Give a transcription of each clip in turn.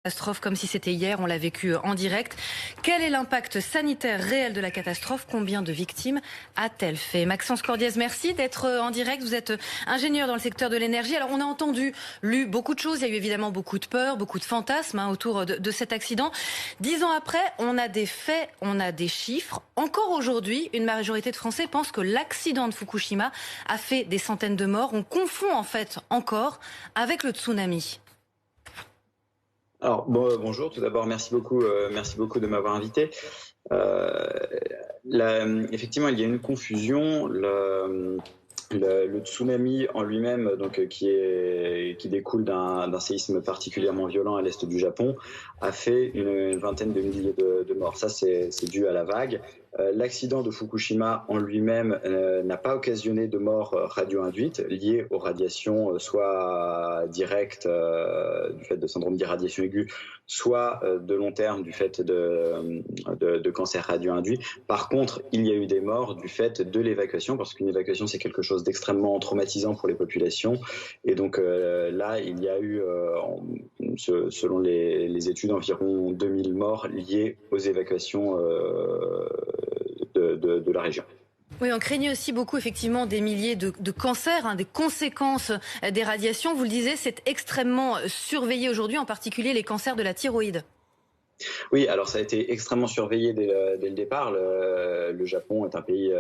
Catastrophe comme si c'était hier, on l'a vécu en direct. Quel est l'impact sanitaire réel de la catastrophe? Combien de victimes a-t-elle fait? Maxence Cordiez, merci d'être en direct. Vous êtes ingénieur dans le secteur de l'énergie. Alors on a lu beaucoup de choses. Il y a eu évidemment beaucoup de peur, beaucoup de fantasmes autour de cet accident. 10 ans après, on a des faits, on a des chiffres. Encore aujourd'hui, une majorité de Français pense que l'accident de Fukushima a fait des centaines de morts. On confond en fait encore avec le tsunami. Alors bonjour, tout d'abord merci beaucoup de m'avoir invité. Effectivement, il y a une confusion. Le tsunami en lui-même, donc qui découle d'un séisme particulièrement violent à l'est du Japon, a fait une vingtaine de milliers de morts. Ça, c'est dû à la vague. L'accident de Fukushima en lui-même n'a pas occasionné de morts radio-induites liées aux radiations, soit directes du fait de syndrome d'irradiation aiguë, soit de long terme du fait de cancer radio-induit. Par contre, il y a eu des morts du fait de l'évacuation, parce qu'une évacuation, c'est quelque chose d'extrêmement traumatisant pour les populations. Et donc là, il y a eu, selon les études, environ 2000 morts liés aux évacuations de la région. Oui, on craignait aussi beaucoup effectivement des milliers de cancers, des conséquences des radiations. Vous le disiez, c'est extrêmement surveillé aujourd'hui, en particulier les cancers de la thyroïde. Oui, alors ça a été extrêmement surveillé dès le départ. Le Japon est un pays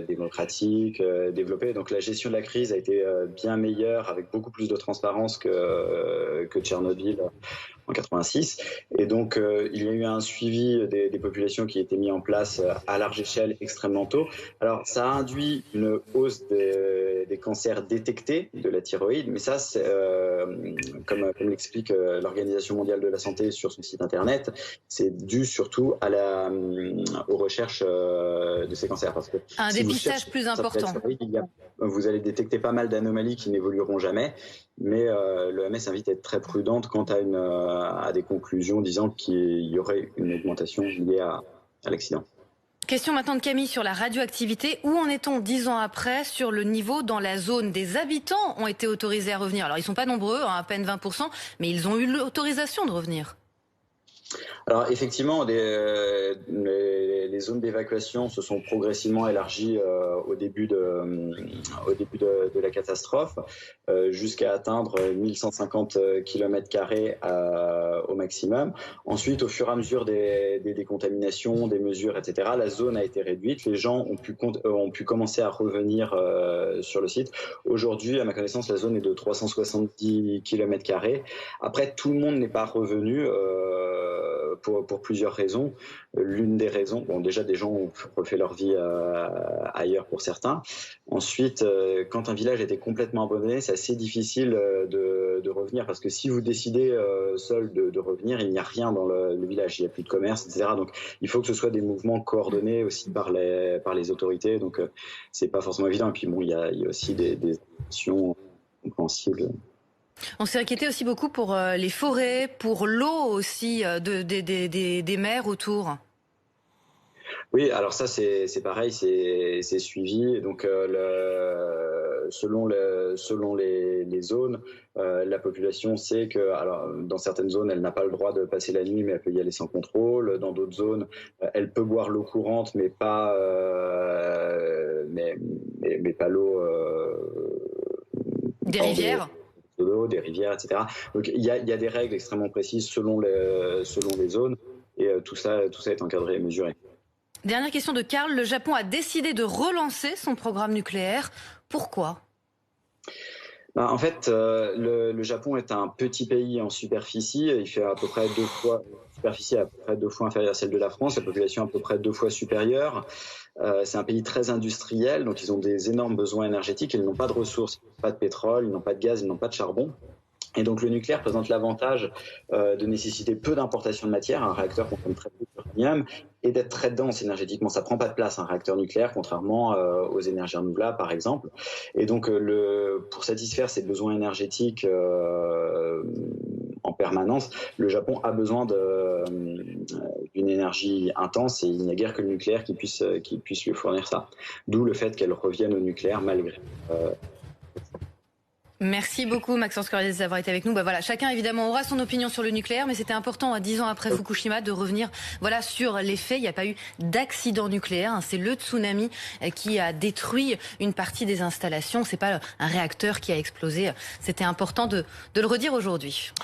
démocratique, développé, donc la gestion de la crise a été bien meilleure, avec beaucoup plus de transparence que Tchernobyl en 86. Et donc il y a eu un suivi des populations qui a été mis en place à large échelle extrêmement tôt. Alors ça a induit une hausse des cancers détectés de la thyroïde, mais ça, c'est, comme l'explique l'Organisation mondiale de la santé sur son site internet, c'est dû surtout aux recherches de ces cancers. Parce que un dépistage plus important. Vous allez détecter pas mal d'anomalies qui n'évolueront jamais, mais l'OMS invite à être très prudente quant à des conclusions disant qu'il y aurait une augmentation liée à l'accident. Question maintenant de Camille sur la radioactivité. Où en est-on 10 ans après sur le niveau dans la zone? Des habitants ont été autorisés à revenir. Alors ils ne sont pas nombreux, à peine 20%, mais ils ont eu l'autorisation de revenir. Alors effectivement, les zones d'évacuation se sont progressivement élargies au début de la catastrophe, jusqu'à atteindre 1150 km² au maximum. Ensuite, au fur et à mesure des décontaminations, des mesures, etc., la zone a été réduite. Les gens ont pu commencer à revenir sur le site. Aujourd'hui, à ma connaissance, la zone est de 370 km². Après, tout le monde n'est pas revenu. Pour plusieurs raisons. L'une des raisons, bon, déjà des gens ont refait leur vie ailleurs pour certains. Ensuite, quand un village a été complètement abandonné, c'est assez difficile de revenir, parce que si vous décidez seul de revenir, il n'y a rien dans le village, il n'y a plus de commerce, etc. Donc il faut que ce soit des mouvements coordonnés aussi par les autorités, donc c'est pas forcément évident. Et puis bon, il y a aussi des actions compréhensibles. On s'est inquiété aussi beaucoup pour les forêts, pour l'eau aussi des mers autour. Oui, alors ça c'est pareil, c'est suivi. Donc selon les zones, la population sait que, alors dans certaines zones, elle n'a pas le droit de passer la nuit, mais elle peut y aller sans contrôle. Dans d'autres zones, elle peut boire l'eau courante, mais pas mais pas l'eau des rivières. De l'eau, des rivières, etc. Donc il y a des règles extrêmement précises selon les zones, et tout ça est encadré et mesuré. Dernière question de Karl. Le Japon a décidé de relancer son programme nucléaire. Pourquoi ? En fait, le Japon est un petit pays en superficie. Il fait à peu près 2 fois inférieure à celle de la France. La population est à peu près 2 fois supérieure. C'est un pays très industriel, donc ils ont des énormes besoins énergétiques. Ils n'ont pas de ressources, ils n'ont pas de pétrole, ils n'ont pas de gaz, ils n'ont pas de charbon. Et donc le nucléaire présente l'avantage de nécessiter peu d'importation de matière. Un réacteur consomme très peu d'uranium et d'être très dense énergétiquement. Ça prend pas de place un réacteur nucléaire, contrairement aux énergies renouvelables par exemple. Et donc pour satisfaire ses besoins énergétiques en permanence, le Japon a besoin d'une énergie intense, et il n'y a guère que le nucléaire qui puisse lui fournir ça. D'où le fait qu'elle revienne au nucléaire malgré. Merci beaucoup Maxence Cordiès d'avoir été avec nous. Voilà, chacun évidemment aura son opinion sur le nucléaire, mais c'était important, 10 ans après Fukushima, de revenir sur les faits. Il n'y a pas eu d'accident nucléaire. C'est le tsunami qui a détruit une partie des installations. C'est pas un réacteur qui a explosé. C'était important de le redire aujourd'hui.